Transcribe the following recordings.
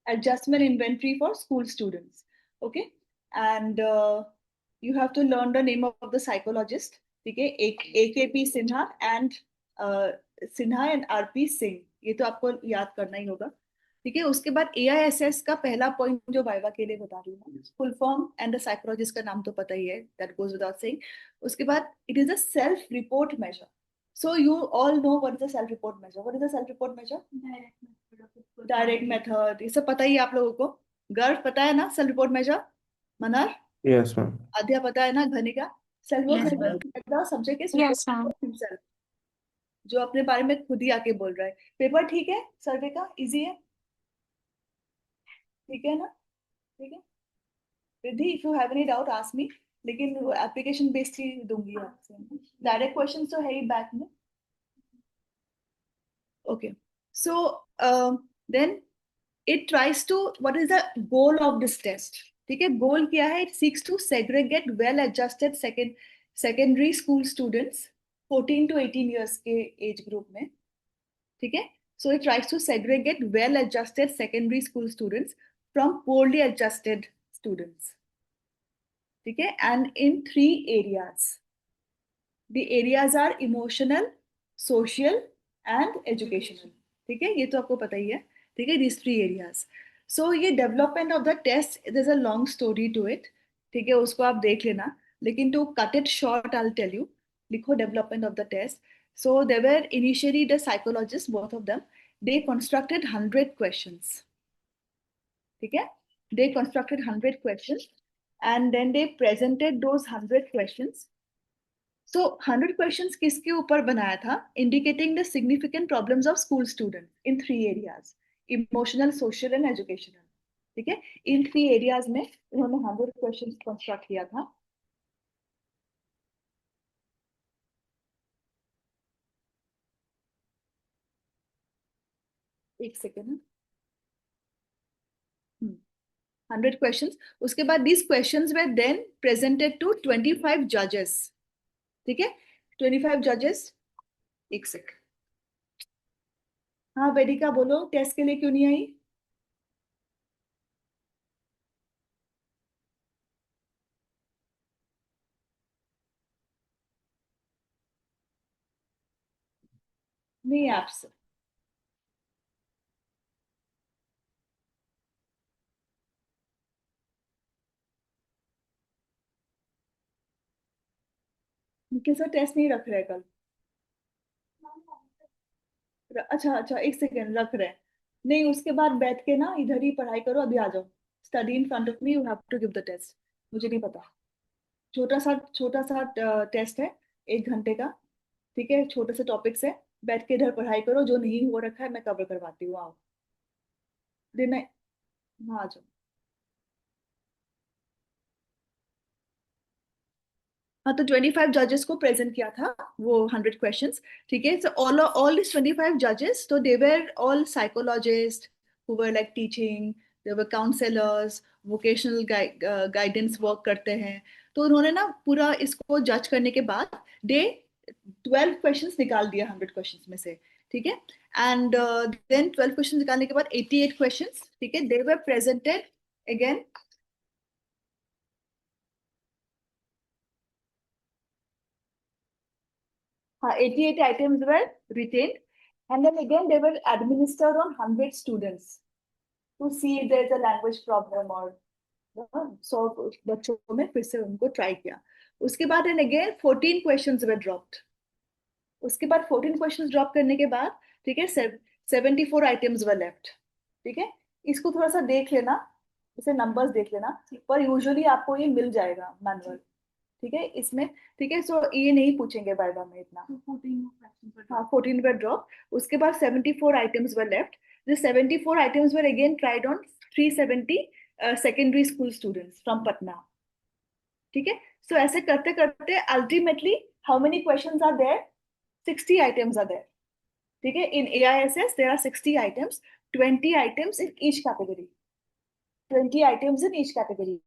adjustment inventory for school students. Okay, and you have to learn the name of the psychologist. Okay, AKP Sinha and Sinha and RP Singh, ये तो आपको याद करना ही होगा. ठीक है, उसके बाद AISS का पहला पॉइंट जो वाइवा के लिए बता रही हूँ, full form and the psychologist का नाम तो पता ही है, दैट गोज विदाउट सेइंग. उसके बाद it is a self report measure. So you all know what is the self report measure. What is the self report measure? Direct method. ये सब पता ही है आप लोगों को. गर्व पता है ना self report measure? मनार? Yes, ma'am. आद्या पता है ना घनिका? Self report Yes, measure the subject is Yes, ma'am. himself. जो अपने बारे में खुद ही आके बोल रहा है. पेपर ठीक है सर्वे का? इजी है? ठीक है ना? ठीक है. Riddhi, if you have any doubt ask me. लेकिन वो एप्लीकेशन बेस्ड ही दूंगी आपसे. डायरेक्ट क्वेश्चन तो है ही बैक में. Okay, so then it tries to, what is the goal of this test? ठीक है, goal क्या है? It seeks to segregate well-adjusted secondary school students 14 to 18 years के age group में. ठीक है, so it tries to segregate well-adjusted secondary school students from poorly adjusted students. ठीक है, and in 3 areas. The areas are emotional, social and educational. ठीक है, ये तो आपको पता ही है. ठीक है, these 3 areas. So ये development of the test, there's a long story to it. ठीक है, उसको आप देख लेना. लेकिन to cut it short, I'll tell you. लिखो development of the test. So they were initially the psychologists, both of them. They constructed 100 questions. ठीक है, they constructed 100 questions and then they presented those 100 questions. So 100 questions किसके ऊपर बनाया था? Indicating the significant problems of school students in 3 areas: emotional, social and educational. ठीक है, इन 3 areas में उन्होंने 100 questions construct किया था. एक सेकेंड. 100 questions. उसके बाद these questions were then presented to 25 judges. ठीक है, 25 judges. एक सेकेंड. हाँ वेदिका बोलो, टेस्ट के लिए क्यों नहीं आई? नहीं ऐप्स. किसा टेस्ट नहीं रख रहे कल? अच्छा अच्छा, एक सेकेंड, रख रहे हैं. नहीं, उसके बाद बैठ के ना इधर ही पढ़ाई करो. अभी आ जाओ. Study in front of me, you have to give the test. मुझे नहीं पता. छोटा सा टेस्ट है, 1 घंटे का. ठीक है, छोटे से टॉपिक से बैठ के इधर पढ़ाई करो. जो नहीं हो रखा है मैं कवर करवाती हूँ. आओ दिन. हाँ आ जाओ. हाँ, तो 25 जजेस को प्रेजेंट किया था वो 100 क्वेश्चंस. ठीक है, सो ऑल दिस 25 जजेस, तो they were all psychologist who were like teaching, they were counsellors, vocational guidance work करते हैं. तो उन्होंने ना पूरा इसको जज करने के बाद दे 12 क्वेश्चंस निकाल दिया 100 क्वेश्चंस में से. ठीक है, एंड देन 12 क्वेश्चंस निकालने के बाद 88 क्वेश्चंस. ठीक है, दे वर प्रेजेंटेड अगेन. हाँ, 88 items were retained, and then again they were administered on 100 students to see if there is a language problem or so बच्चों में फिर से उनको ट्राई किया. उसके बाद and again 14 questions were dropped. उसके बाद 14 क्वेश्चंस ड्रॉप करने के बाद, ठीक है, 74 आइटम्स वर लेफ्ट. ठीक है, इसको थोड़ा सा देख लेना, इसे नंबर्स देख लेना, पर यूजुअली आपको ये मिल जाएगा मैनुअल. ठीक है, इसमें. ठीक है, सो ये नहीं पूछेंगे वाइवा में इतना. हाँ, 14 वर ड्रॉप. उसके बाद 74 items were left. The 74 items were again tried on 370 secondary school students from Patna. ठीक है, सो ऐसे करते करते ultimately how many questions are there? 60 items are there. ठीक है, इन AISS there are 60 items, 20 items in each category. 20 items in each category.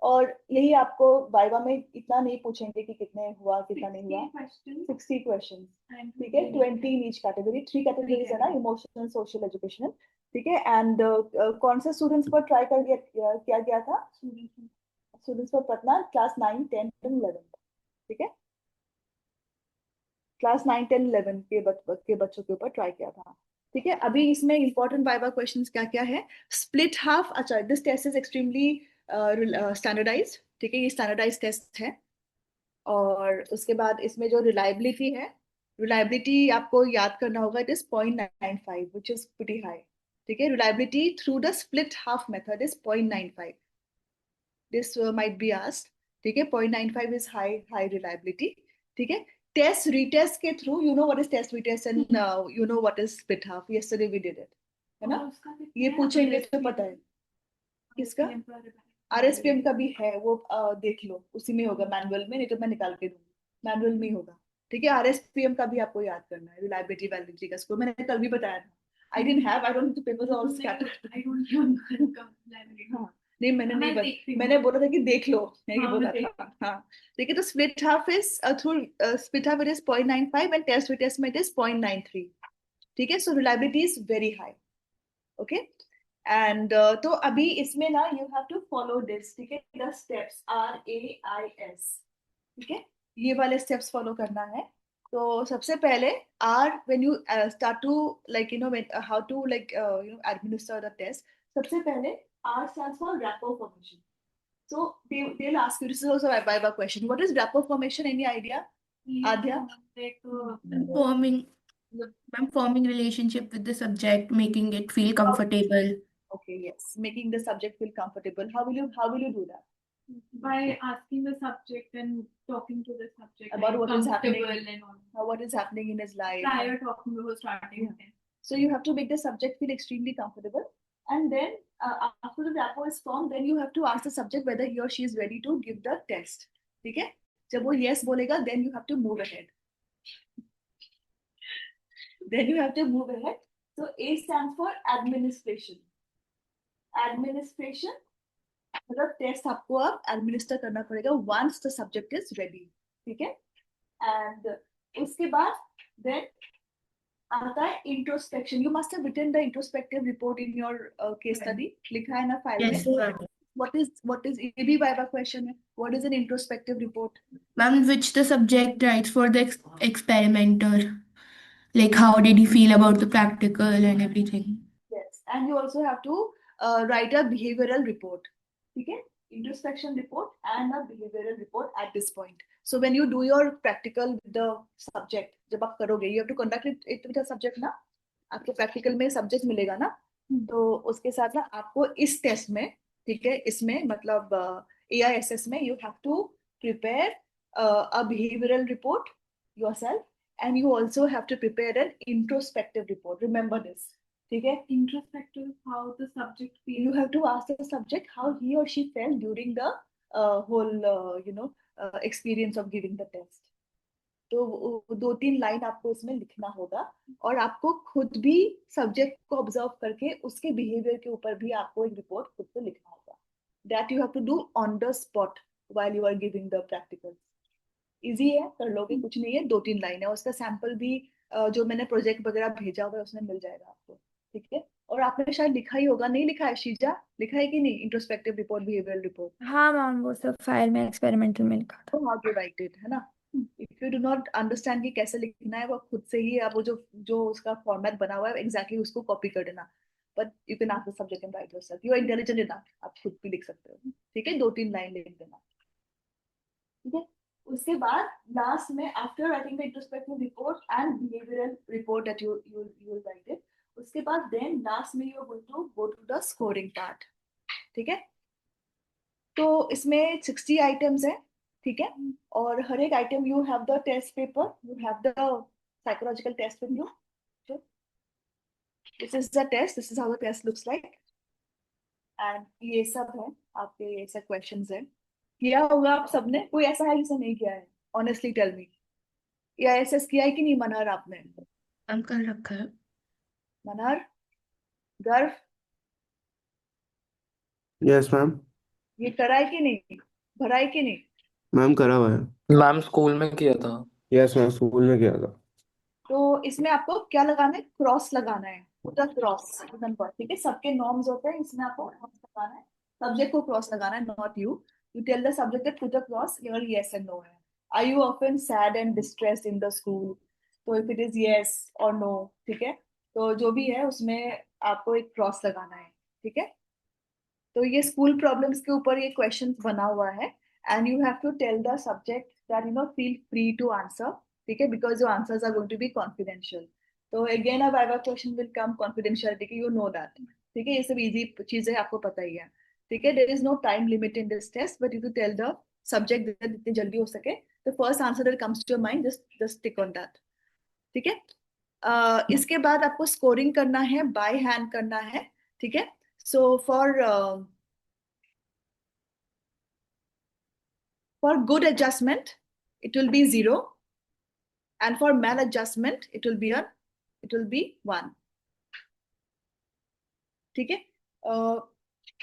और यही आपको वाइवा में इतना नहीं पूछेंगे कि कितने हुआ कितना नहीं हुआ. 60 क्वेश्चन. ठीक है, 20 इन ईच कैटेगरी. 3 कैटेगरीज है ना, इमोशनल, सोशल, एजुकेशनल. ठीक है। एंड कौन से स्टूडेंट्स पर ट्राई कर किया गया था? स्टूडेंट्स पर पढ़ना क्लास 9 10 11। ठीक है, क्लास 9 10 11 के बच्चों के ऊपर ट्राई किया था। ठीक है, अभी इसमें इंपॉर्टेंट वाइवा क्वेश्चंस क्या क्या है? Split half. अच्छा, this test is extremely standardised. ठीक है, ये स्टैंडर्डाइज टेस्ट है। और उसके बाद इसमें जो रिलायबिलिटी है, रिलायबिलिटी आपको याद करना होगा, it is 0.95 which is pretty high. ठीक है, reliability through the split half method is 0.95। This might be asked. ठीक है, 0.95 इज हाई रिलायबिलिटी। ठीक है, टेस्ट रीटेस्ट के थ्रू, you know what is test retest and you know what is split half, yesterday we did it, है ना? ये पूछेंगे तो पता है किसका? आरएसपीएम का भी है वो, देख लो उसी में होगा मैनुअल में, नहीं तो मैं निकाल के दूंगी, मैनुअल में ही होगा। ठीक है, आरएसपीएम का भी आपको याद करना है, रिलायबिलिटी वैलिडिटी का स्कोर मैंने कल भी बताया था। I don't papers all scattered. हाँ, नहीं मैंने नहीं मैंने बोला था कि देख लो, नहीं बोला था। हाँ, ठीक है, तो split half is through split half it is 0.95 and test retest में इट इज 0.93। ठीक है, so reliability is very high. Okay, and तो अभी इसमें ना you have to follow this. ठीक है, द स्टेप्स RAIS। ठीक है, ये वाले स्टेप्स फॉलो करना है। तो सबसे पहले R, when you start to like you know how to like you know administer the test, सबसे पहले R stands for wrapper formation. So they'll ask you, this is also a by question, what is wrapper formation? Any idea? Adya? Like forming, forming relationship with the subject, making it feel comfortable. Okay, yes, making the subject feel comfortable. How will you do that? By asking the subject and talking to the subject About what is happening, comfortable and all. what is happening in his life. Prior talking before starting. Yeah. So you have to make the subject feel extremely comfortable, and then after the rapport is formed, then you have to ask the subject whether he or she is ready to give the test. ठीक है, जब वो yes बोलेगा, then you have to move ahead. Then you have to move ahead. So A stands for administration. Administration मतलब test आपको अब administer करना पड़ेगा once the subject is ready. ठीक है, and उसके बाद then आता है introspection. You must have written the introspective report in your case study, लिखा है ना फाइल Yes, में? ma'am. what is ये भी वाइवा क्वेश्चन है, what is an introspective report? Ma'am, which the subject writes for the experimenter. Like how did he feel about the practical and everything. Yes, and you also have to write a behavioral report. ठीक है, introspection report and a behavioral report at this point. So when you do your practical with the subject, जब आप करोगे, you have to conduct it with a subject ना, आपके practical में subject मिलेगा ना, तो उसके साथ ना आपको इस टेस्ट में, ठीक है, इसमें मतलब AISS में you have to prepare a behavioural report yourself, and you also have to prepare an introspective report. Remember this. ठीक है, Introspective, how the subject feels. you have to ask the subject how he or she felt during the whole experience of giving the test. तो दो तीन line आपको इसमें लिखना होगा, और आपको खुद भी सब्जेक्ट को ऑब्जर्व करके उसके बिहेवियर के ऊपर भी आपको एक रिपोर्ट खुद को लिखना होगा. That you have to do on the spot while you are giving the practical. Easy है, कर लोगे, कुछ नहीं है, दो तीन लाइन है. उसका सैंपल भी जो मैंने प्रोजेक्ट वगैरह भेजा हुआ है उसमें मिल जाएगा आपको. ठीक है, और आपने शायद लिखा ही होगा, नहीं लिखा है शीजा? लिखा है कि नहीं इंट्रोस्पेक्टिव रिपोर्ट, बिहेवियरल रिपोर्ट? हाँ मैम, वो सब फाइल में एक्सपेरिमेंटल में लिखा था. हाउ टू राइट इट, है ना? If you do not understand कि कैसे लिखना है, वो खुद से ही आप वो जो जो उसका फॉर्मेट बना हुआ है एग्जैक्टली उसको कॉपी कर देना. But you can ask the subject and write yourself, you are intelligent enough, आप खुद भी लिख सकते हो. ठीक है, दो तीन लाइन लिख देना. ठीक है, उसके बाद लास्ट में after writing the introspective report and behavioural report that you will write it, उसके बाद देन लास्ट में you are going to go to the scoring part. ठीक है, तो इसमें 60 आइटम्स है. ठीक है, और हर एक item you have the test paper, you have the psychological test with you. This is the test, this is how the test looks like, and ये सब है आपके, ऐसे क्वेश्चंस है. किया होगा आप सबने, कोई ऐसा है जिसने नहीं किया है? ऑनेस्टली टेल मी, या एसएस किया है कि नहीं मनहर आपने? हम कर रखा है. मनहर, गर्व, यस मैम. ये करा है कि नहीं, भरा है कि नहीं? मैम करा हुआ है. मैम स्कूल में किया था. यस मैम, स्कूल में किया था. तो इसमें आपको क्या लगाना है? क्रॉस लगाना है. पुट अ क्रॉस नंबर, ठीक है, सबके नॉर्म्स होते हैं, इसमें आपको क्रॉस लगाना है, सब्जेक्ट को क्रॉस लगाना है, not you. You tell the subject that put a cross, your yes and no है। Are you often sad and distressed in the school, तो इफ इट इज यस और नो, ठीक है, तो जो भी है उसमें आपको एक क्रॉस लगाना है, ठीक है। तो ये स्कूल प्रॉब्लम्स के ऊपर ये क्वेश्चन बना हुआ है, and you have to tell the subject that you know feel free to answer, ठीक है, because your answers are going to be confidential. तो अगेन अब viva question will come confidentiality, you know that, ठीक है, ये सब easy चीजें आपको पता ही है, ठीक है। There is no time limit in this test, but you to tell the subject जितनी जल्दी हो सके, the first answer that comes to your mind, just tick on that, ठीक है। इसके बाद आपको स्कोरिंग करना है, बाय हैंड करना है, ठीक है। सो for good adjustment, it will be 0, and for maladjustment, it will be 1, ठीक है।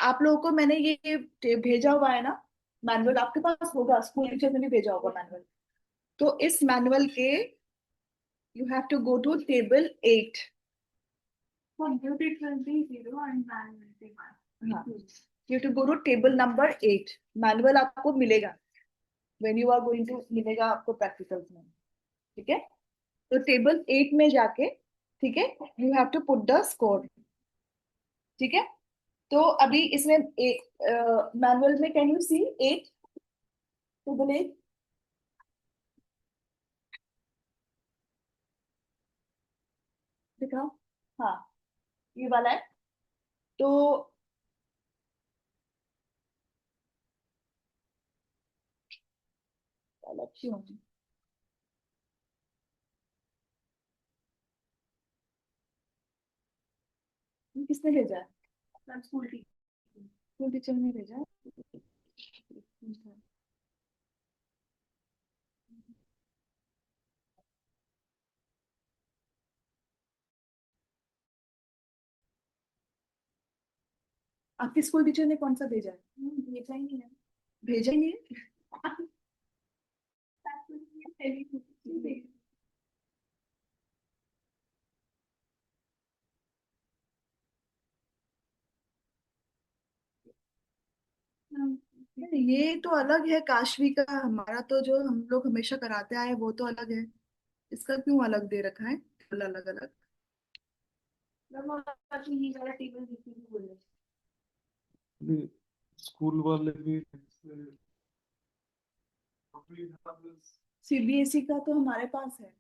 आप लोगों को मैंने ये भेजा हुआ है ना मैनुअल, आपके पास होगा, स्कूल टीचर ने भी भेजा होगा मैनुअल। तो इस मैनुअल के you have to go to table 8. For good it will be 0 and manual will be 1. हाँ, you have to go to table number 8. Manual आपको मिलेगा when you are going to, मिलेगा आपको प्रैक्टिकल्स में, ठीक है। तो टेबल 8 में जाके, ठीक है, you have to put the score, ठीक है। तो अभी इसमें मैनुअल में कैन यू सी 8, टेबल 8, दिखाओ, हाँ, ये वाला है। तो अच्छी होगी, किसने भेजा है? स्कूल टीचर ने भेजा है। आपके स्कूल टीचर ने कौन सा भेजा है? भेजा ही नहीं है, भेजा ही नहीं है। ये तो अलग है काशवी का, हमारा तो जो हम लोग हमेशा कराते आए वो तो अलग है, इसका क्यों अलग दे रखा है, अलग अलग। स्कूल वाले भी सीबीएसई का तो हमारे पास है,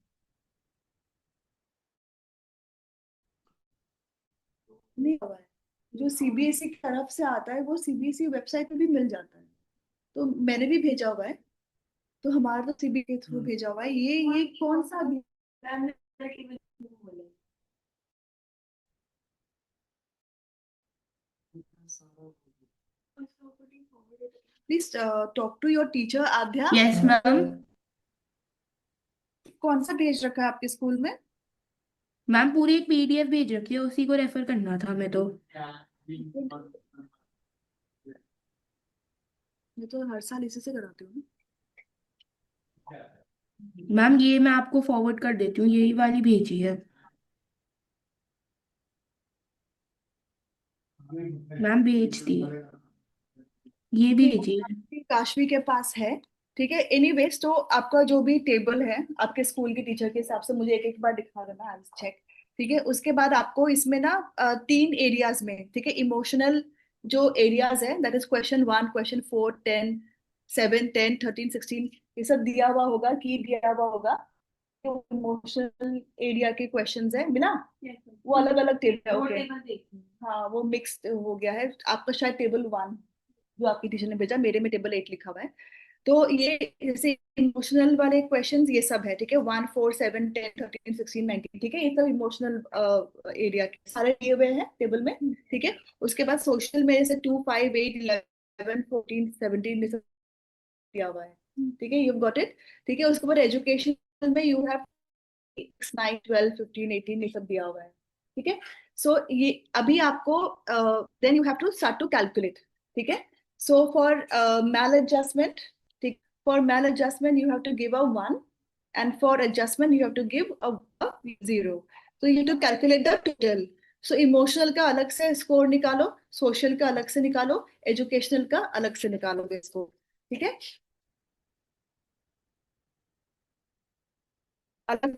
नहीं हुआ है। जो सीबीएसई की तरफ से आता है वो सीबीएसई वेबसाइट पे भी मिल जाता है, तो मैंने भी भेजा हुआ है, तो हमारा तो सीबीएसई के थ्रू भेजा हुआ है। ये कौन सा please talk to your teacher Aadya. Yes ma'am. कौन सा भेज रखा है आपके स्कूल में? मैम पूरी एक पीडीएफ भेज रखी है, उसी को रेफर करना था मैं तो। मैं तो हर साल इसी से कराती हूँ। मैम ये मैं आपको फॉरवर्ड कर देती हूँ, यही वाली भेजी है मैम, भेज दी, ये भेजी है। काशवी के पास है, ठीक है। एनीवेज, तो आपका जो भी टेबल है आपके स्कूल के टीचर के हिसाब से मुझे एक एक बार दिखा देना, आई विल चेक, ठीक है। उसके बाद आपको इसमें ना 3 एरियाज में, ठीक है, इमोशनल जो एरियाज है, दैट इज क्वेश्चन 1, क्वेश्चन 4, 10, 7, 10, 13, 16, ये सब दिया हुआ होगा, की दिया हुआ होगा। जो इमोशनल एरिया के क्वेश्चंस है मिला, वो अलग अलग टेबल है, ओके, हाँ, वो मिक्स्ड हो गया है। आपका शायद टेबल 1 जो आपकी टीचर ने भेजा, मेरे में टेबल 8 लिखा हुआ है। तो ये जैसे इमोशनल वाले क्वेश्चंस ये सब है, ठीक है, 1, 4, 7, 10, 13, 16, 19, ठीक है, ये सब इमोशनल एरिया के सारे दिए हुए हैं टेबल में, ठीक है। उसके बाद सोशल में जैसे 2, 5, 8, 11, 14, 17 ये सब दिया हुआ है, ठीक है, यू गॉट इट, ठीक है। उसके बाद एजुकेशन में यू हैव 6, 9, 12, 15, 18 ये सब दिया हुआ है, ठीक है। सो ये अभी आपको then you have to start to calculate, ठीक है। सो फॉर मैल एडजस्टमेंट, ठीक, for male adjustment you have to give a 1, and for adjustment you have to give a 0, so you have to calculate the total. So emotional का अलग से score निकालो, social का अलग से निकालो, educational का अलग से निकालोगे स्कोर, ठीक है। अलग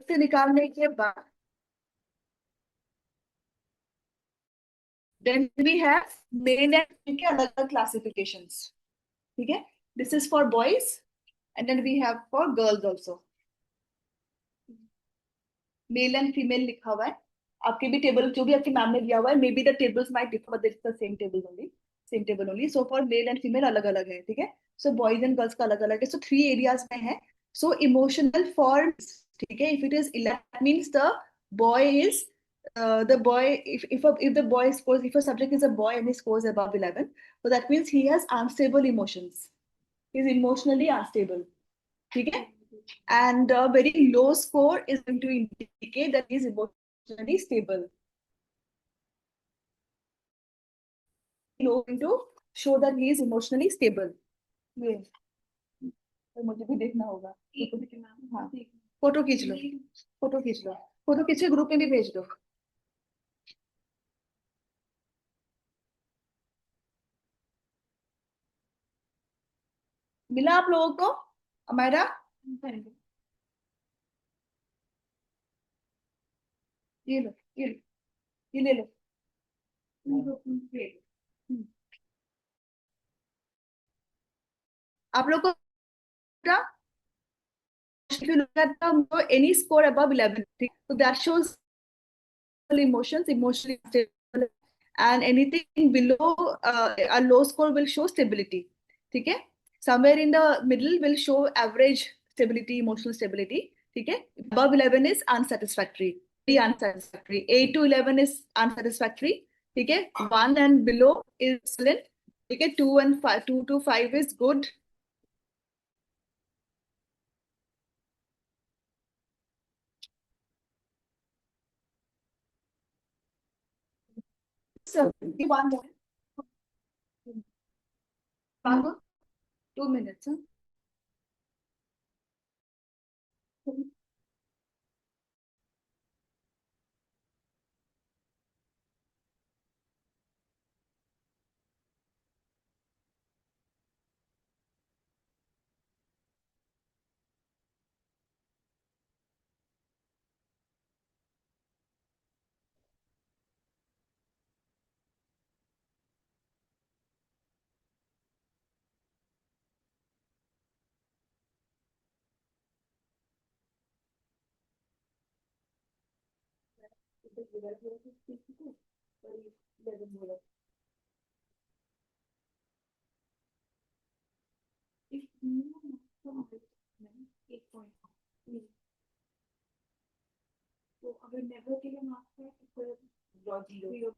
से निकालने के बाद then we have male and female के अलग अलग क्लासिफिकेशंस, ठीक है। This is for boys and then we have for girls also. Male and female लिखा हुआ है आपके भी टेबल, जो भी आपकी मैम ने दिया हुआ है, may be the tables might differ but it's the same table only, same table only. So for male and female अलग अलग है, ठीक है। सो बॉयज एंड गर्ल्स का अलग अलग है। सो 3 एरियाज में है। सो इमोशनल फॉर, ठीक है, if it is 11 means the boy is the boy, if the boy scores, if a subject is a boy and he scores above 11, so that means he has unstable emotions, he is emotionally unstable, ठीक है। And a very low score is going to indicate that he is emotionally stable. Low going to show that he is emotionally stable. ये तो मुझे भी देखना होगा। हाँ, photo खींच लो, फोटो खींच लो, फोटो खींच के ग्रुप में भी भेज दो। मिला आप लोगों को हमारा? ये लो, ये लो, ये ले लो। आप लोग को if you look at any score above 11, so that shows emotions, emotionally stable, and anything below a low score will show stability, ठीक है। Somewhere in the middle will show average stability, emotional stability, ठीक है। Above 11 is unsatisfactory, very unsatisfactory. 8 to 11 is unsatisfactory, ठीक है। 1 and below is excellent, ठीक है। 2 and 5, 2 to 5 is good. So, one more. 2 minutes. Huh? तो अगर never के लिए मार्क्स है तो 0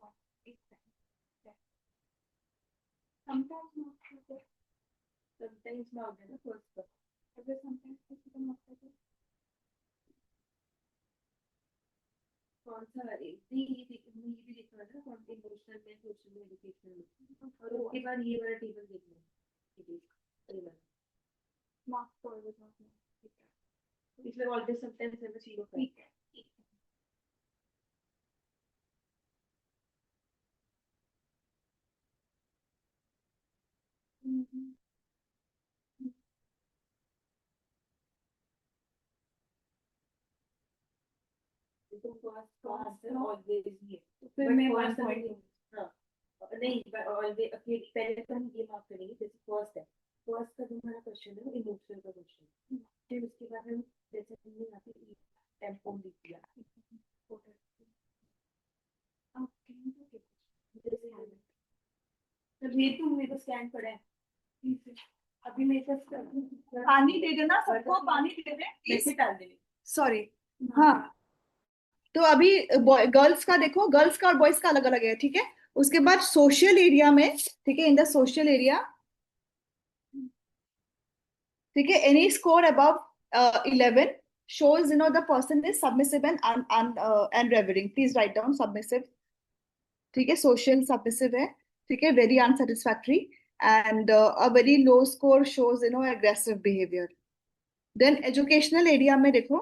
sometimes marks है, sometimes not है ना फर्स्ट पर, अगर sometimes किसी का मार्क्स है कौन सा ये भी लिखा है ना, कौन सा इमोशनल में, सोशल में, एजुकेशनल में, और उसके बाद ये वाला टेबल देखना है, मार्क्स तो ऑलवेज ठीक है, इसलिए ऑलवेज समटाइम्स नेवर 0 ठीक है। तो फर्स्ट आंसर ऑलवेज ही है, तो फिर मैं 1 पॉइंट, हाँ नहीं ऑलवेज अकेले पहले तो हम ये मार्क करेंगे, जैसे फर्स्ट है, फर्स्ट का जो हमारा क्वेश्चन है इमोशनल का क्वेश्चन, फिर उसके बाद हम जैसे हमने यहाँ पे टेम्पो लिख दिया, जैसे ये तो मेरे को स्कैन पड़ा है, अभी मेरे पास पानी दे देना, सबको पानी दे दे, ऐसे डाल देना, सॉरी। हाँ, तो अभी गर्ल्स का देखो, गर्ल्स का और बॉयज का अलग अलग है, ठीक है। उसके बाद सोशल एरिया में, ठीक है, इन द सोशल एरिया, ठीक है, any score above 11 shows the person is submissive and revering. Please write down submissive, ठीक है, social submissive है, ठीक है, very unsatisfactory, and a very low score shows aggressive behavior. Then educational area में देखो,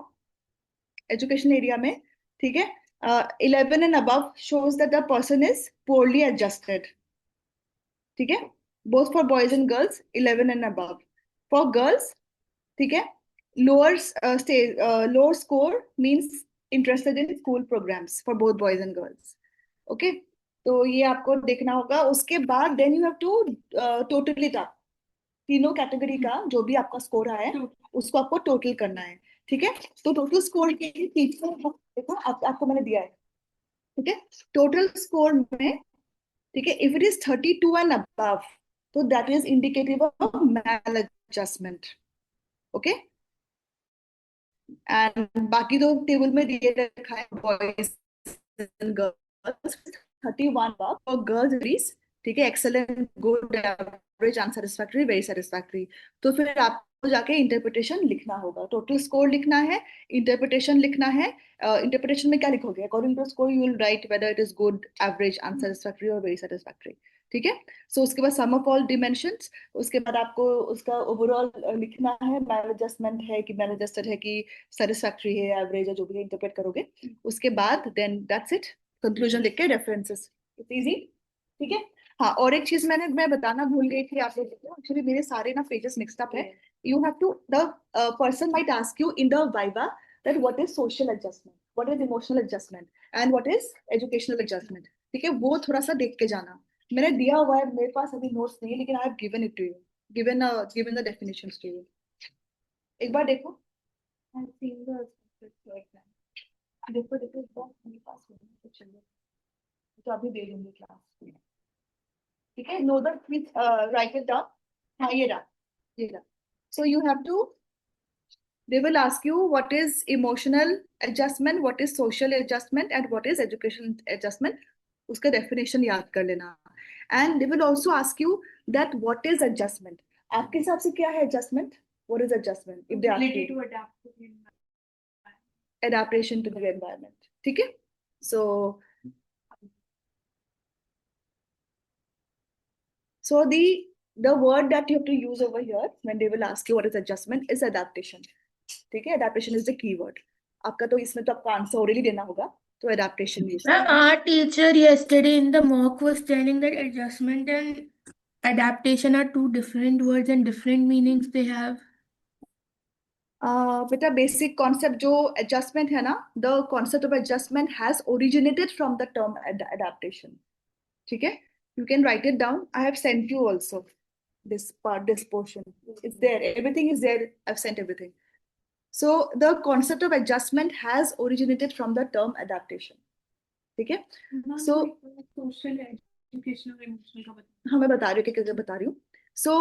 education area में, ठीक है, 11 and above shows that the person is poorly adjusted. ठीक है, both for boys and girls 11 and above. For girls, ठीक है, lower score means interested in school programs for both boys and girls. Okay, तो ये आपको देखना होगा. उसके बाद then you have to totally it up. तीनों कैटेगरी का जो भी आपका स्कोर आया है उसको आपको टोटल करना है. ठीक है, तो टोटल स्कोर के लिए देखो आपको मैंने दिया है. ठीक है, टोटल स्कोर में, ठीक है, if it is 32 and above तो that is indicative of maladjustment. Okay, and बाकी तो टेबल में दिए रखा है boys and girls. 31 for girls, ठीक है, excellent, good, average, unsatisfactory, very satisfactory. तो फिर आपको जाके इंटरप्रिटेशन लिखना होगा. टोटल स्कोर लिखना है, इंटरप्रिटेशन लिखना है. इंटरप्रिटेशन में क्या लिखोगे? According to score you will write whether it is good, average, unsatisfactory और वेरी सैटिस्फैक्टरी. ठीक है, सो उसके बाद सम ऑफ ऑल डिमेंशंस. उसके बाद आपको उसका ओवरऑल लिखना है, मैल एडजस्टमेंट है कि मैल एडजस्टेड है कि सेटिस्फैक्टरी है, एवरेज है, जो भी इंटरप्रेट करोगे. उसके बाद देन दैट्स इट, कंक्लूजन लिख के रेफरेंसेस. It's easy. ठीक है. हाँ, और एक चीज मैं बताना भूल गई थी आप लोगों को. एक्चुअली मेरे सारे ना पेजेस मिक्स्ड अप है. You have to, the person might ask you in the viva that what is social adjustment, what is emotional adjustment and what is educational adjustment. ठीक है, वो थोड़ा सा देख के जाना. मैंने दिया हुआ है, मेरे पास अभी नोट्स नहीं है, लेकिन I have given it to you, given the definitions to you. एक बार देखो. देखो देखो एक बार मेरे पास है, चलिए तो अभी दे दूंगी क्लास. ठीक है, know that please write it down. हाँ, ये रहा. So you have to, they will ask you what is emotional adjustment, what is social adjustment and what is education adjustment. उसका definition याद कर लेना. And they will also ask you that what is adjustment. आपके हिसाब से क्या है adjustment? What is adjustment? If they ask you. to adapt to the environment. Adaptation to the environment. ठीक है. So the word that you have to use over here when they will ask you what is adjustment is adaptation. ठीक है, adaptation is the keyword. आपका तो इसमें तो आपको answer already देना होगा, तो adaptation use. Our teacher yesterday in the mock was telling that adjustment and adaptation are two different words and different meanings they have. बेटा बेसिक कॉन्सेप्ट जो एडजस्टमेंट है ना, the concept of adjustment has originated from the term adaptation. ठीक है, you can write it down. I have sent you also this part, this portion. It's there. Everything is there. I've sent everything. So the concept of adjustment has originated from the term adaptation. ठीक है. So social, educational, emotional. हाँ, मैं बता रही हूँ क्या बता रही हूँ. So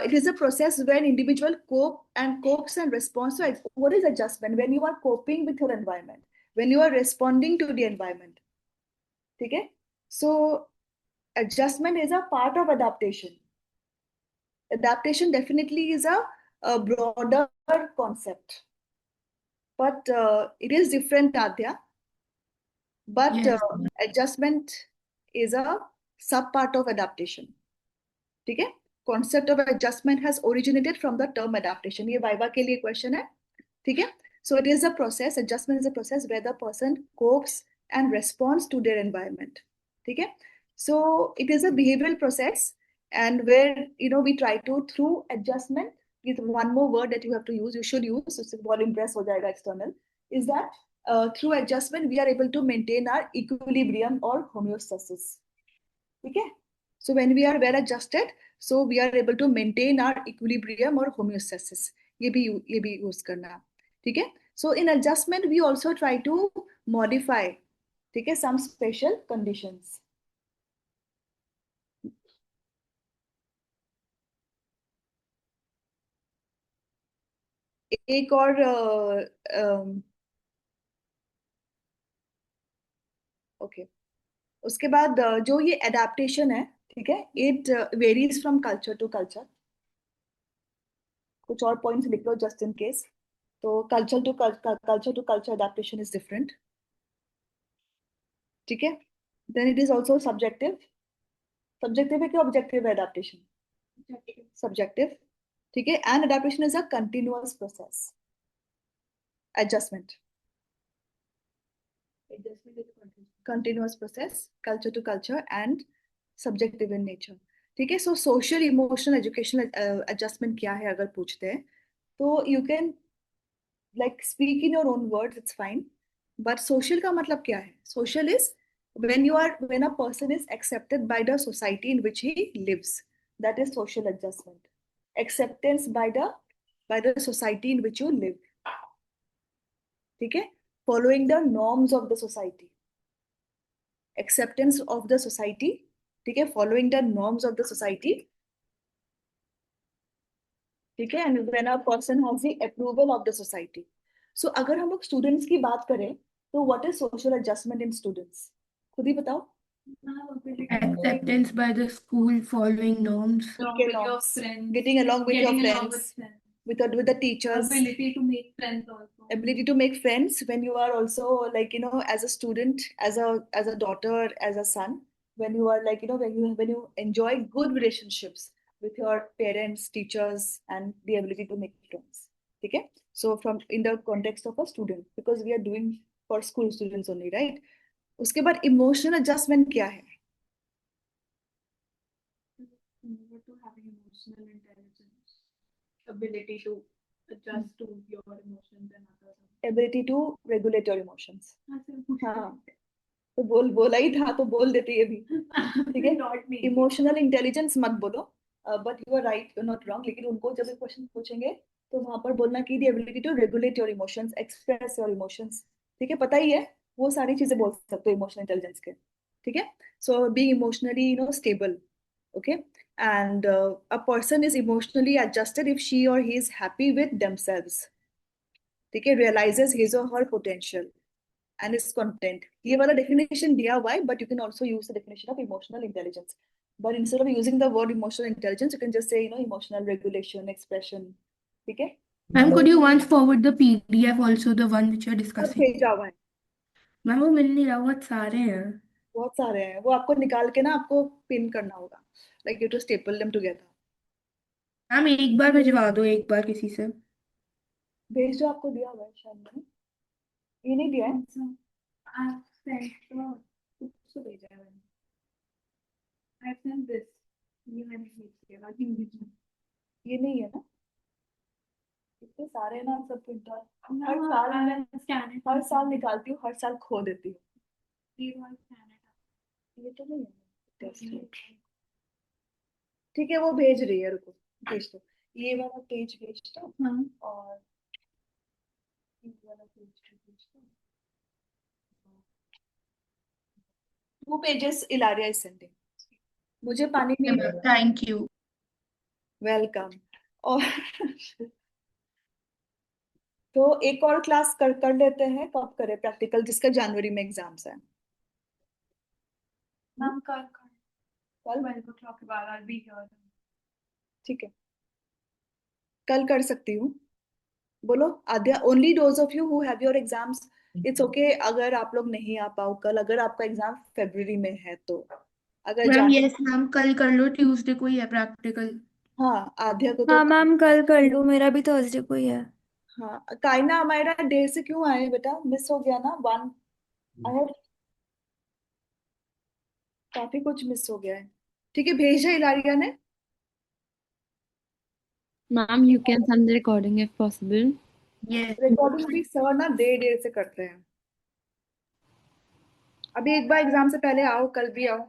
it is a process where individual copes and responds to what is adjustment? When you are coping with your environment, when you are responding to the environment. ठीक है. So adjustment is a part of adaptation. Adaptation definitely is a broader concept, but it is different, Adya. But Yes. Adjustment is a sub part of adaptation. ठीक है. Concept of adjustment has originated from the term adaptation. ये viva के लिए question है. ठीक है. So it is a process. Adjustment is a process where the person copes and responds to their environment. ठीक है. So it is a behavioral process, and where we try to, through adjustment, is one more word that you have to use. You should use. So बहुत impress हो जाएगा external. Is that through adjustment we are able to maintain our equilibrium or homeostasis. ठीक है. So when we are well adjusted, so we are able to maintain our equilibrium or homeostasis. ये भी use करना. ठीक है. So in adjustment we also try to modify, ठीक है, some special conditions. एक और ओके, उसके बाद जो ये एडेप्टेशन है, ठीक है, it varies from culture to culture. कुछ और पॉइंट्स लिख लो जस्ट इन केस. तो culture to culture adaptation is different. ठीक है. Then it is also subjective. Subjective है कि ऑब्जेक्टिव है एडेप्टेशन? सब्जेक्टिव. ठीक है. And adaptation is a continuous process. Adjustment continuous process, culture to culture, and subjective in nature. ठीक है. So social emotional educational adjustment क्या है अगर पूछते हैं तो you can like speak in your own words, it's fine. But social का मतलब क्या है? Social is when a person is accepted by the society in which he lives. That is social adjustment. Acceptance by the society in which you live. ठीक है? Following the norms of the society. Acceptance of the society. ठीक है? Following the norms of the society. ठीक है? And when a person has the approval of the society. So अगर हम लोग students की बात करें तो what is social adjustment in students? खुद ही बताओ. Acceptance by the school, following norms. Okay, with your norms. friends, Getting along with your getting along friends, with friends, with the teachers. ability to make friends also. Ability to make friends when you are also like as a student, as a daughter, as a son, when you are like when you enjoy good relationships with your parents, teachers, and the ability to make friends. Okay, so from in the context of a student, because we are doing for school students only, right? उसके बाद emotional adjustment क्या है? To having emotional intelligence, ability to adjust to your emotions and others. Ability to regulate your emotions. हाँ. हाँ, तो बोला ही था तो बोल देते ये भी. ठीक है. Not me. इमोशनल इंटेलिजेंस मत बोलो, but you are right, you are not wrong. लेकिन उनको जब क्वेश्चन पूछेंगे तो वहां पर बोलना कि the ability to regulate your emotions, express your emotions. ठीक है, पता ही है वो सारी चीजें बोल सकते हो इमोशनल इंटेलिजेंस के. ठीक है. So being emotionally stable. Okay. And a person is emotionally adjusted if she और he is happy with themselves. ठीक है. रियलाइजेस हिज और her potential and is content. ये वाला definition दिया हुआ है, but you can also use the definition of emotional intelligence. But instead of using the word emotional intelligence, you can just say emotional regulation, expression. ठीक है? Ma'am, could you once forward the PDF also, the one which you're सब discussing? भेजा हुआ है. Ma'am वो मिल नहीं रहा, बहुत सारे हैं. बहुत सारे हैं. वो आपको निकाल के ना आपको पिन करना होगा. Like you to staple them together. Ma'am एक बार भिजवा दो, एक बार किसी से. भेज जो आपको दिया हुआ है शायद मैंने. ये नहीं दिया है. I've sent कुछ तो भेजा है मैंने. I've sent this. ये मैंने भेज दिया. I think this one. ये नहीं है ना. इतने सारे हैं ना सब प्रिंटर. No, हर साल I'll मैं scan it. हर साल निकालती हूँ, हर साल खो देती हूँ. Please I'll scan it. ये तो नहीं है. टेस्ट. ठीक है, वो भेज रही है. रुको, भेज दो. ये वाला पेज भेज दो. हाँ. और ये वाला पेज भेज दो. 2 pages Ilaria is sending. मुझे पानी नहीं मिला. Thank you. वेलकम. और तो एक और क्लास कर लेते हैं. कब करें प्रैक्टिकल, जिसका जनवरी में एग्जाम्स है. Ma'am, कल 12 o'clock के बाद I'll be here. ठीक है, कल कर सकती हूँ. बोलो Aadya. Only those of you who have your exams, it's okay अगर आप लोग नहीं आ पाओ कल, अगर आपका एग्जाम फरवरी में है तो. अगर मैम जान यस मैम, कल कर लो, ट्यूसडे को ही है प्रैक्टिकल. हाँ, आद्या को तो. हाँ मैम कल कर लो, मेरा भी थर्सडे को ही है. हाँ, काइना हमारा देर से क्यों आए बेटा? मिस हो गया ना. आई हैव काफी कुछ मिस हो गया है. ठीक है, भेजा इलारिया ने. Ma'am, you can send the recording if possible. Yes. Recording भी सर ना देर से करते हैं. अभी एक बार एग्जाम से पहले आओ, कल भी आओ.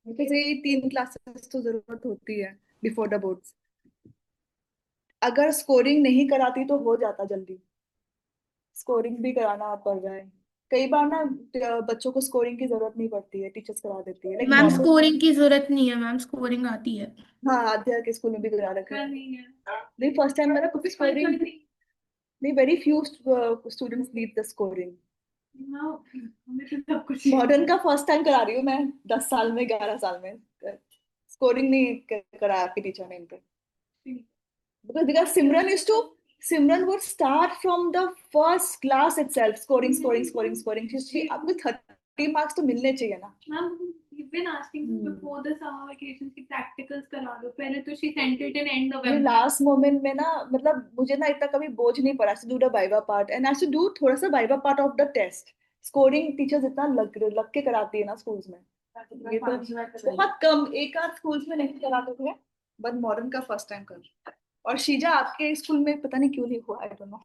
मुझे ये 3 क्लासेस तो जरूरत होती है बिफोर द बोर्ड्स. अगर स्कोरिंग नहीं कराती तो हो जाता जल्दी. स्कोरिंग भी कराना पड़ रहा है. कई बार ना बच्चों को स्कोरिंग की जरूरत नहीं पड़ती है, टीचर्स करा देती है. मैम स्कोरिंग की जरूरत नहीं है मैम, स्कोरिंग आती है. हाँ, आद्या के स्कूल में भी करा रखा है. कल नहीं है. नहीं, फर्स्ट टाइम मेरा कुछ स्कोरिंग नहीं. Very few students need the scoring. No, हमें तो सब कुछ. मॉडर्न का फर्स्ट टाइम करा रही हूँ मैं 10 साल में, 11 साल में. स्कोरिंग नहीं कराया आपकी टीचर ने इन पे. because Simran would start from the first class itself, scoring. आपको 30 marks तो मिलने चाहिए ना. Ma'am, you've been asking since before the summer vacations की practicals करा दो. पहले तो she sent it in end ये November. लास्ट मोमेंट में ना, मतलब मुझे ना इतना कभी बोझ नहीं पड़ा. to do the viva part and I have to do थोड़ा सा viva part of the test. Scoring teachers इतना लग के कराती है ना स्कूल्स में, ये तो बहुत कम, एक आध स्कूल्स में नहीं कराते थे, बट मॉडर्न का फर्स्ट टाइम कर रहे हैं। और शीजा आपके स्कूल में पता नहीं क्यों नहीं हुआ, आई डोंट नो,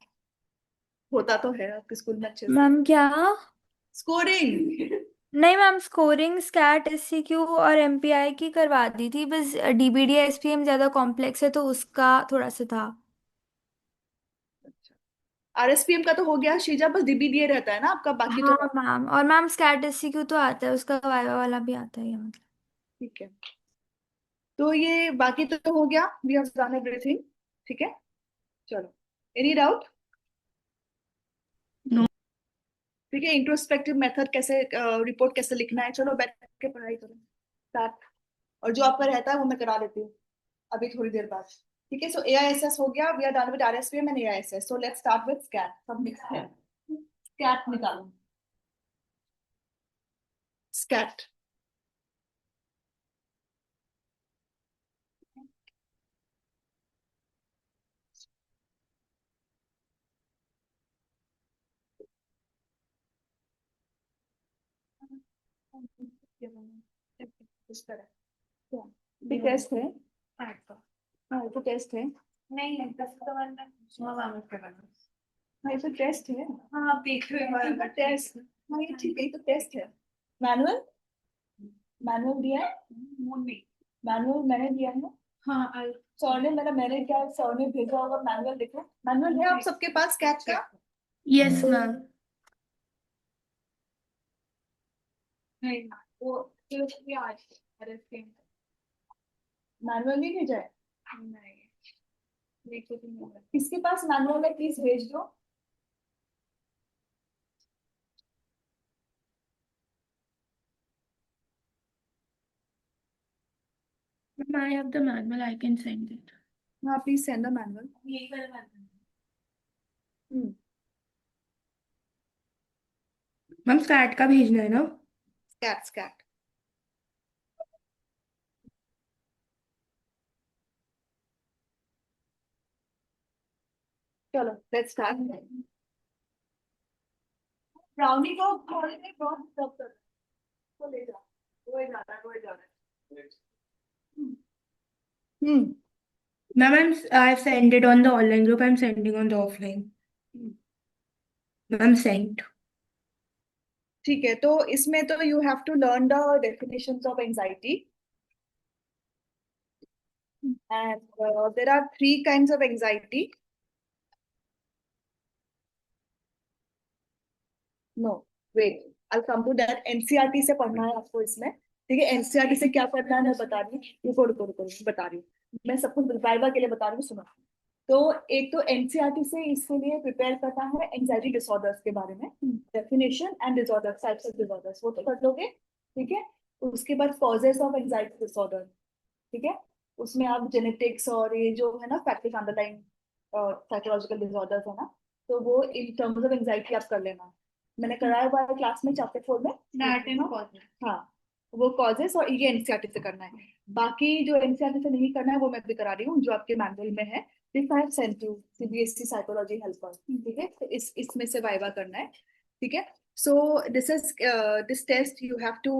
होता तो है आपके स्कूल में अच्छे से मैम क्या? स्कोरिंग। नहीं मैम, स्कोरिंग स्कैट एससीक्यू और एमपीआई की करवा दी थी, बस डीबीडी एसपीएम ज्यादा कॉम्प्लेक्स है तो उसका थोड़ा सा था। आरएसपीएम का तो हो गया शीजा, बस डीबीडीए रहता है ना आपका, बाकी तो हाँ मैम, और मैम स्कैट एससीक्यू तो आता है, उसका वाइवा वाला भी आता है मतलब। ठीक है। तो ये बाकी तो हो गया, वी हैव डन एवरीथिंग, ठीक है। चलो, एनी डाउट? No. ठीक है, इंट्रोस्पेक्टिव मेथड कैसे, रिपोर्ट कैसे लिखना है, चलो बैठ के पढ़ाई करो स्टार्ट। और जो आपका रहता है वो मैं करा देती हूँ अभी थोड़ी देर बाद। ठीक है, सो एआईएसएस हो गया, we are done with RSPM and AISS, so let's start with SCAT. सब मिक्स है, स्कैट निकालो, स्कैट। इस तरह ये टेस्ट है, हाँ ये तो टेस्ट है, नहीं दस तो मैंने हाँ ये तो टेस्ट है, हाँ आप देख रहे ये तो टेस्ट, हाँ ये ठीक है, ये तो टेस्ट है। मैनुअल, मैनुअल दिया है, मून में मैनुअल मैंने दिया है ना, हाँ सर ने मैंने क्या सर ने भेजा होगा मैनुअल, देखो मैनुअल है आप सबके पास स्कैट का? Yes, ma'am. नहीं वो भी आज RSPM मैनुअल नहीं भेजा है? नहीं देखो तो नहीं होगा। किसके पास मैनुअल है प्लीज भेज दो। Ma'am, I have the manual. I can send it. हाँ प्लीज सेंड द मैनुअल। यही वाला मैंने Ma'am, स्कैट का भेजना है ना? स्कैट स्कैट। चलो लेट्स स्टार्ट। ब्राउनी को थोड़ी देर बहुत डिस्टर्ब कर, तो ले जा, वो ही जा रहा है, वो ही जा रहा है। Ma'am, I've sent it on the online group. I'm sending on the offline. Ma'am, sent. ठीक है, तो इसमें तो you have to learn the definitions of anxiety and there are 3 kinds of anxiety. No wait, I come to that, NCERT से पढ़ना है आपको इसमें, ठीक है। एनसीईआरटी से क्या पढ़ना है मैं बता रही हूँ, रुको रुको रुको रुको, बता रही हूँ मैं, सब कुछ वाइवा के लिए बता रही हूँ, सुनो। तो एक तो एनसीईआरटी से इसके लिए प्रिपेयर करना है एंजाइटी डिसऑर्डर्स के बारे में, definition and disorders, types of disorders, वो तो कर लोगे, ठीक है। उसके बाद कॉजेस ऑफ एंजाइटी डिसऑर्डर, ठीक है, उसमें आप जेनेटिक्स और ये जो है ना फैक्टर्स अंडरलाइन साइकोलॉजिकल डिसऑर्डर्स है ना, तो वो इन टर्म्स ऑफ एंजाइटी आप कर लेना। मैंने कराया हुआ है क्लास में चैप्टर 4 में, दैट एंड कॉज हाँ वो कॉजेस, और ये एनसीईआरटी से करना है। बाकी जो एनसीईआरटी से नहीं करना है वो मैं भी करा रही हूँ, जो आपके मैनुअल में है, this I have sent you, CBSE psychology helper, ठीक है। तो इसमें से वाइवा करना है, ठीक है। So this is this test you have to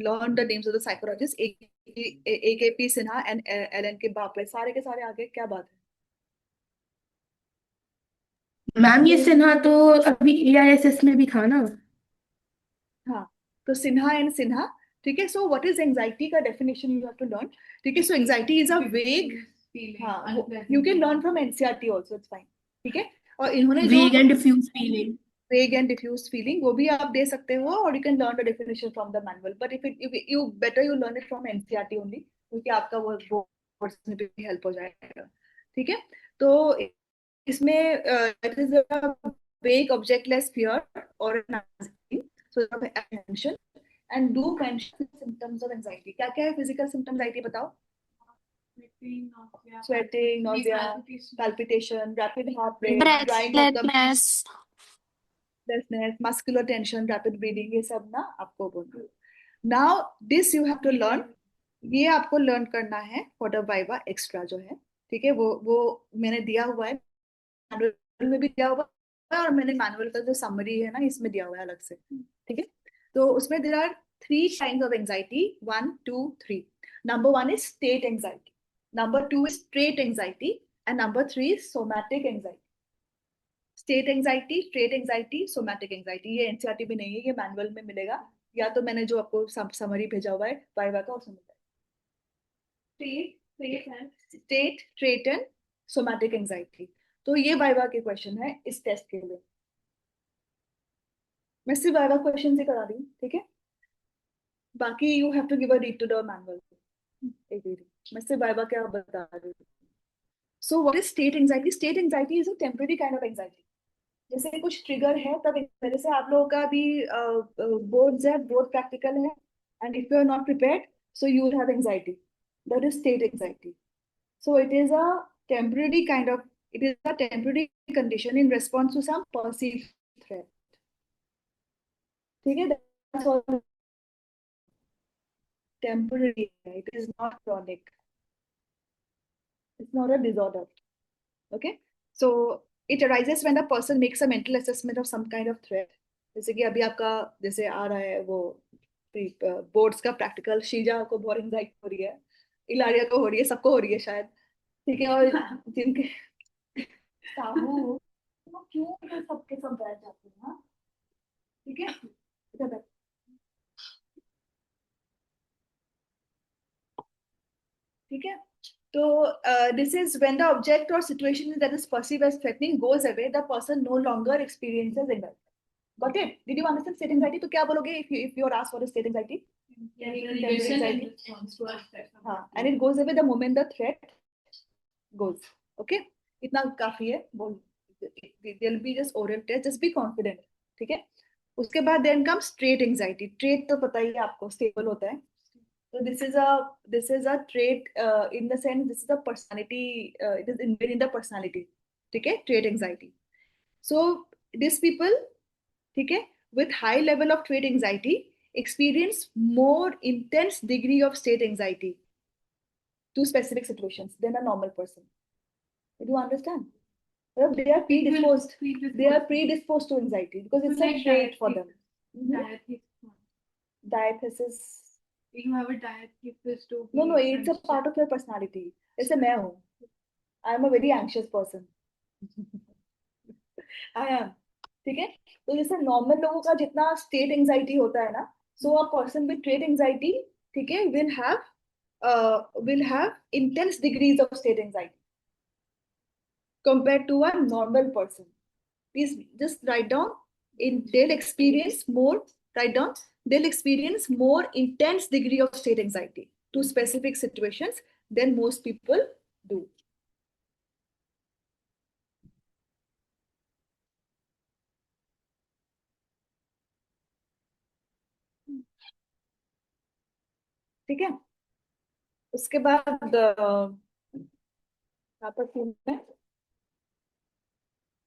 learn the names of the psychologists, AKP Sinha and Allen के बाप, सारे के सारे आगे क्या बात है? मैम, ये सिन्हा तो अभी AISS में भी था ना? हाँ, तो सिन्हा एंड सिन्हा, ठीक है। सो व्हाट इज एंजाइटी का definition you have to learn, ठीक है। So anxiety is a vague, हाँ you can learn from NCERT also, it's fine, ठीक है। और इन्होंने जो Vague and diffuse feeling. वेग एंड डिफ्यूज फीलिंग वो भी आप दे सकते हो, और you can learn the definition from the manual, but if you better you learn it from NCERT only, क्योंकि आपका वो वर्ड्स में भी हेल्प हो जाएगा, ठीक है। तो इसमें इट इज अ वेग ऑब्जेक्टलेस फियर और so mention and do mention symptoms of anxiety. क्या क्या है फिजिकल सिम्टम्स एंजाइटी बताओ? Sweating, nausea, palpitation, rapid heart rate, drying of the breathlessness, muscular tension, rapid breathing, ये सब ना आपको बोलना है। Now this you have to learn, ये आपको लर्न करना है फॉर द वाइवा एक्स्ट्रा जो है, ठीक है। वो मैंने दिया हुआ है, मैनुअल में भी दिया हुआ है और मैंने मैनुअल का जो समरी है ना इसमें दिया हुआ है अलग से, ठीक है। तो उसमें there are 3 kinds of anxiety, 1, 2, 3. Number 1 is state anxiety. Number 2 is trait anxiety, and number 3 is somatic anxiety. State anxiety, trait anxiety, somatic anxiety, ये एनसीईआरटी में नहीं है, ये मैनुअल में मिलेगा, या तो मैंने जो आपको समरी भेजा हुआ है वाइवा का उसमें मिलेगा। State, trait and somatic anxiety. तो ये वाइवा के क्वेश्चन है इस टेस्ट के लिए। मैं सिर्फ वाइवा क्वेश्चन से करा रही हूँ, ठीक है, बाकी you have to give a read to the manual. मैं सिर्फ वाइवा क्या बता रही हूँ। So what is state anxiety? State anxiety is a temporary kind of anxiety. जैसे कुछ ट्रिगर है तब मेरे से आप लोगों का भी बोर्ड्स है, बोर्ड प्रैक्टिकल है, and if you are not prepared so you will have anxiety, that is state anxiety. So it is a temporary kind of, it is a temporary condition in response to some perceived threat, ठीक है, that's all. Temporary, it is not chronic, it's not a disorder, okay. So it arises when the person makes a mental assessment of some kind of threat. जैसे कि अभी आपका जैसे आ रहा है वो बोर्ड्स का प्रैक्टिकल, शीजा को बहुत एंजाइटी हो रही है, इलारिया को हो रही है, सबको हो रही है शायद, ठीक है, और जिनके साहू वो क्यों इधर सबके सब बैठ जाते हैं, हाँ, ठीक है, इधर बैठ, ठीक है। तो this is when the object or situation that is perceived as threatening goes away, the person no longer experiences anxiety. Got it? Did you understand state anxiety? तो क्या बोलोगे if you are asked what is state anxiety? हाँ, and it goes away the moment the threat goes. Okay? इतना काफी है, बोल, there'll be just oral test, just be confident, ठीक है। उसके बाद then comes trait anxiety. Trait तो पता ही है आपको, stable होता है। So this is a trait in the sense this is a personality, it is inbuilt in the personality, ठीक है, trait anxiety. So these people, ठीक है, with high level of trait anxiety experience more intense degree of state anxiety to specific situations than a normal person. Do you understand? Well, they are predisposed. They are predisposed to anxiety because it's a trait for them. Diathesis. You have a diathesis to No, it's a part of your personality. जैसे मैं हूँ, I am a very anxious person. I am, ठीक है। तो जैसे normal लोगों का जितना स्टेट एंजाइटी होता है ना, so a person with trait anxiety, ठीक है, will have intense degrees of state anxiety compared to a normal person. Please just write down. They'll experience more. Write down. They'll experience more intense degree of state anxiety to specific situations than most people do. ठीक है, उसके बाद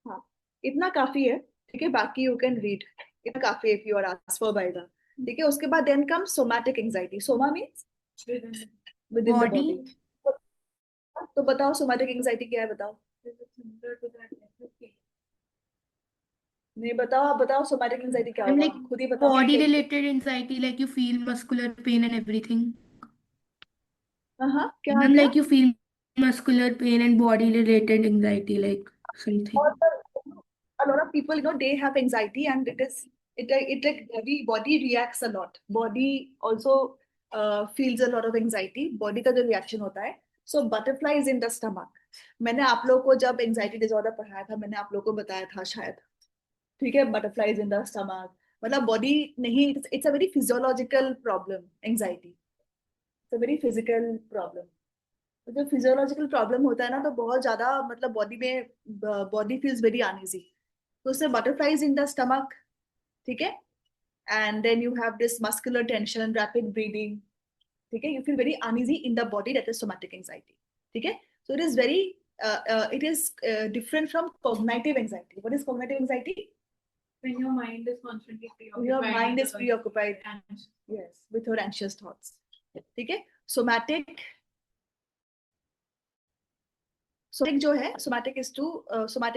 हाँ, इतना काफी है, ठीक है, बाकी यू कैन रीड, इतना काफी है if you are asked for by the, ठीक है। उसके बाद then comes somatic anxiety. Soma means within the Body. body. तो बताओ somatic anxiety क्या है, बताओ, नहीं बताओ, आप बताओ somatic anxiety क्या I'm होगा, like खुद ही बताओ। body related anxiety, like you feel muscular pain and everything. हाँ, क्या I'm क्या? like you feel muscular pain and body related anxiety, like something. और a lot of people, they have anxiety and it like body reacts a lot. Body also feels a lot of anxiety. Body का जो reaction होता है. So butterflies in the stomach. मैंने आप लोगों को जब anxiety disorder पढ़ाया था, मैंने आप लोगों को बताया था शायद, ठीक है, butterflies in the stomach. मतलब body नहीं, it's a very physiological problem, anxiety. It's a very physical problem. तो जब फिजियोलॉजिकल प्रॉब्लम होता है ना, तो बहुत ज्यादा मतलब बॉडी में बॉडी फील्स वेरी अनईजी, तो उससे बटरफ्लाइज इन द स्टमक, ठीक है, and then you have this muscular tension, rapid breathing, ठीक है, you feel very uneasy in the body, that is somatic anxiety, ठीक है। So it is very it is different from cognitive anxiety. What is cognitive anxiety? when your mind is constantly preoccupied. Your mind is with the preoccupied, anxious. yes, with your anxious thoughts, ठीक है। Somatic जो है, somatic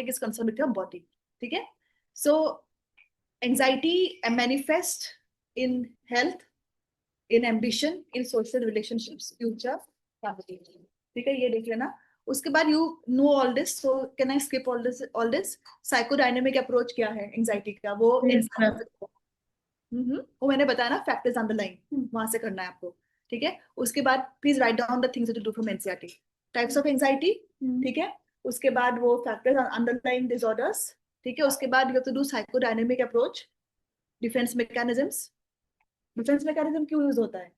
is concerned with your body, ठीक है. So anxiety manifest in health, in ambition, in social relationships, future, family. ठीक है, ये देख लेना. उसके बाद you know all this, so can I skip all this? Psychodynamic approach क्या है एंजाइटी का, वो Yes, ma'am. वो मैंने बताया ना, फैक्टर्स अंडरलाइन, वहां से करना है आपको. ठीक है. उसके बाद please write down the things to do from NCERT. Types of anxiety. ठीक है. उसके बाद वो फैक्टर्स अंडरलाइन डिसऑर्डर्स. ठीक है. उसके बाद you have to do psychodynamic approach. Defence mechanisms. Defence mechanism क्यों यूज होता है?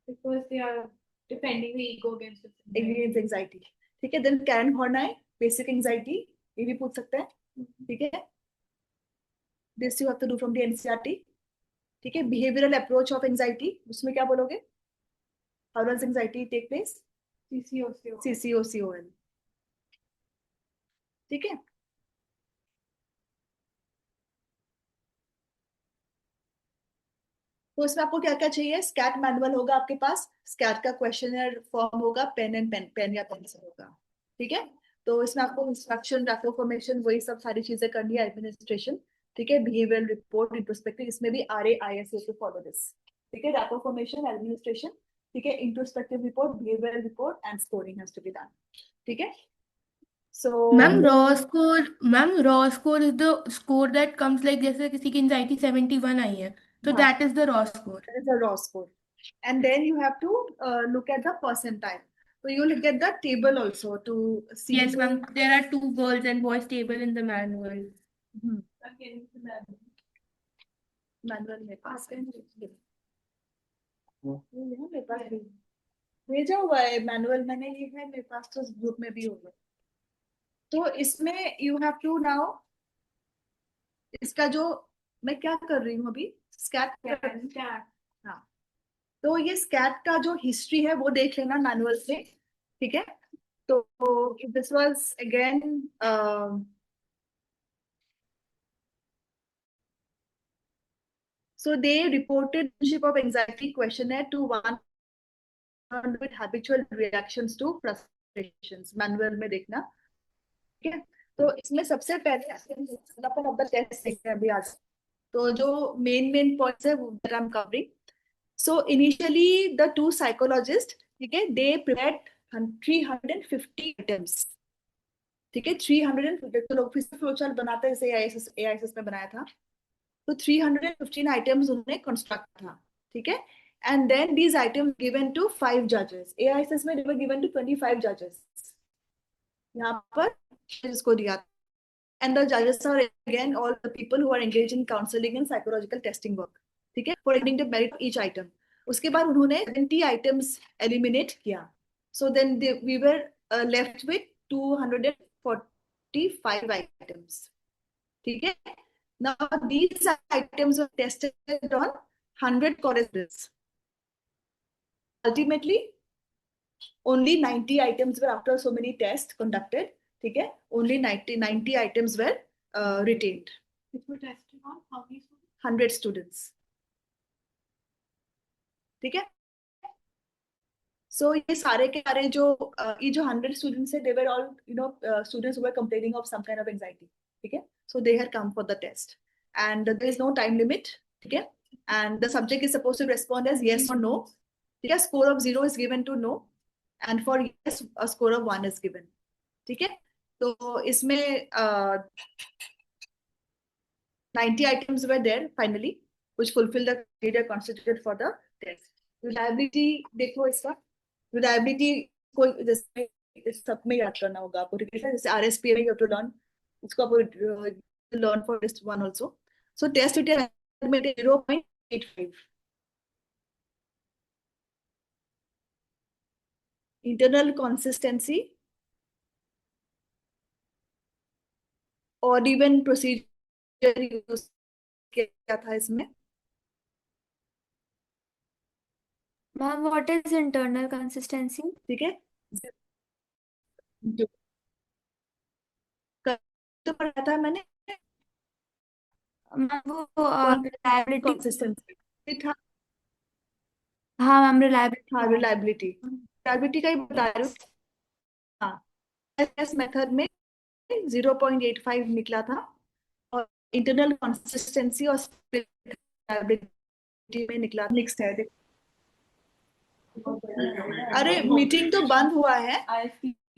Because they are defending the ego against it. Aggrievance anxiety. ठीक है. Then Karen Horney, basic anxiety, ये भी पूछ सकते हैं. ठीक है. This you have to do from the NCERT. ठीक है. बिहेवियरल अप्रोच ऑफ एंजाइटी, उसमें क्या बोलोगे? How does anxiety take place? CCOCO. CCOCOL. ठीक है. तो इसमें आपको क्या क्या चाहिए? स्कैट मैनुअल होगा आपके पास, स्कैट का क्वेश्चनर फॉर्म होगा, पेन या पेंसिल होगा. ठीक है. तो इसमें आपको इंस्ट्रक्शन, रैपो फॉर्मेशन, वही सब सारी चीजें करनी है, एडमिनिस्ट्रेशन. ठीक है. बिहेवियरल रिपोर्ट, इंट्रोस्पेक्टिव, इसमें भी RAIS टू फॉलो दिस. ठीक है. Rapport formation, administration. ठीक है. Introspective report, behavioural report and scoring has to be done. ठीक है. सो Ma'am, raw score is the score that comes like जैसे किसी की anxiety 71 आई है, तो हाँ. that is the raw score. that is a raw score. And then you have to look at the percentile. So you will get the table also to see. Yes, ma'am. There are 2 girls and boys table in the manual. Again, the manual. Manual में पास है. यहाँ मेरे पास भी भेजा हुआ है manual, मैंने ये है मेरे पास, तो ग्रुप में भी होगा. तो इसमें यू हैव टू नाउ, इसका जो मैं क्या कर रही हूँ अभी, स्कैट कर रही हूँ. Stat. हाँ. तो ये स्कैट का जो हिस्ट्री है वो देख लेना मैनुअल से. ठीक है. तो this was again so they reported relationship of anxiety questionnaire to 100 habitual reactions to frustrations. Manual में देखना. ठीक है. तो इसमें सबसे पहले अपन ऑफ द टेस्ट देखते हैं अभी आज. तो जो मेन पॉइंट्स है वो that I am covering. So initially the two psychologists, ठीक है, they prepared 350 items. ठीक है. 350, तो लोग फिर से फ्लोचार्ट बनाते हैं जैसे AISS में बनाया था. तो 315 items उन्होंने कंस्ट्रक्ट था. ठीक है. And then these items given to 5 judges. AISS में they were given to 25 judges. यहाँ पर जिसको दिया. And the judges are again all the people who are engaged in counseling and psychological testing work. ठीक है. For getting the merit of each item. उसके बाद उन्होंने 70 items eliminate किया. So then we were left with 245 items. ठीक है. Now these items were tested on 100 correspondents. Ultimately, only 90 items were, after so many tests conducted, ठीक है, only 90 items were retained. Which were tested on how many students? 100 students. ठीक है. So ये सारे के सारे जो ये जो 100 students है, they were all students who were complaining of some kind of anxiety. ठीक है. So they had come for the test and there is no time limit. ठीक है. And the subject is supposed to respond as yes or no. ठीक है. Score of 0 is given to no and for yes a score of 1 is given. ठीक है. तो इसमें 90 items were there finally which fulfill the criteria constituted for the test. Reliability देखो इसका. Reliability कोई जैसे इस सब में याद करना होगा आपको. ठीक है. जैसे RSPA में you have to learn, इसको आपको learn for this one also. So test it at 0.85. Internal consistency और even procedure use क्या था इसमें? Ma'am, what is internal consistency? ठीक है. तो पढ़ा था मैंने मैम वो reliability. consistency था. हाँ मैम, reliability. हाँ, reliability का ही बता रही हूँ. हाँ, एस मेथड में 0.85 निकला था इंटरनल कंसिस्टेंसी और स्टेबिलिटी में निकला मिक्स्ड है। अरे मीटिंग तो बंद हुआ है,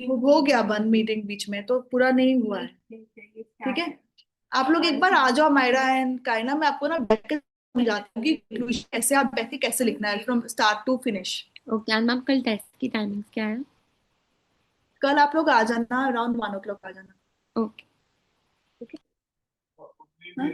हो गया बंद मीटिंग बीच में, तो पूरा नहीं हुआ है। ठीक है, आप लोग एक बार आ जाओ, मायरा एंड काइना, मैं आपको ना बैठ के समझाती हूँ कि conclusion कैसे आप बैठ के कैसे लिखना है from start to finish. Okay and ma'am कल टेस्ट की टाइमिंग्स क्या है? कल आप लोग आ जाना, अराउंड 1 o'clock आ जाना। ओके हाँ?